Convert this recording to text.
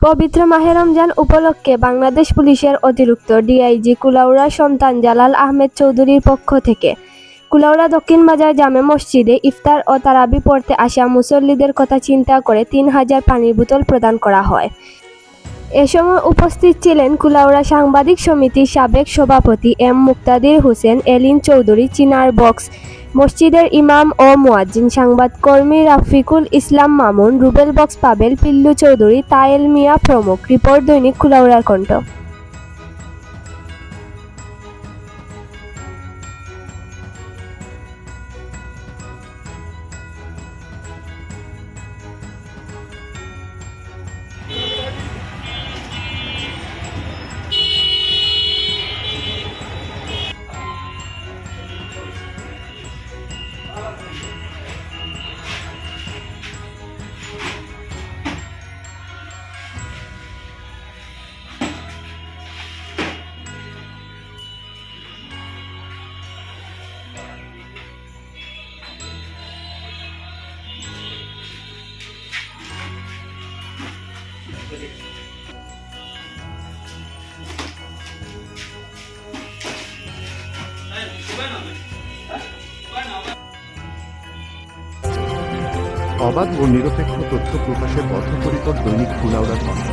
পবিত্র মাহে রমজান উপলক্ষে বাংলাদেশ পুলিশের অতিরিক্ত ডিআইজি কুলাউড়া সন্তান জালাল আহমেদ চৌধুরীর পক্ষ থেকে কুলাউড়া দক্ষিণ বাজার জামে মসজিদে ইফতার ও তারাবি পড়তে আসা মুসল্লিদের কথা চিন্তা করে ৩,০০০ পানির বোতল প্রদান করা হয়। এ সময় উপস্থিত ছিলেন কুলাউড়া সাংবাদিক সমিতির সাবেক সভাপতি এম মুক্তাদির হোসেন, এলিন চৌধুরী, চিনার বক্স মসজিদের ইমাম ও মুয়াজ্জিন, সংবাদকর্মী রাফিকুল ইসলাম মামুন, রুবেল বক্স পাবেল, পিল্লু চৌধুরী, তায়েল মিয়া প্রমুখ। রিপোর্ট দৈনিক কুলাউড়ার কণ্ঠ। অবাধ ও নিরপেক্ষ তথ্য প্রকাশে বদ্ধপরিকর দৈনিক কুলাউড়ার কণ্ঠ।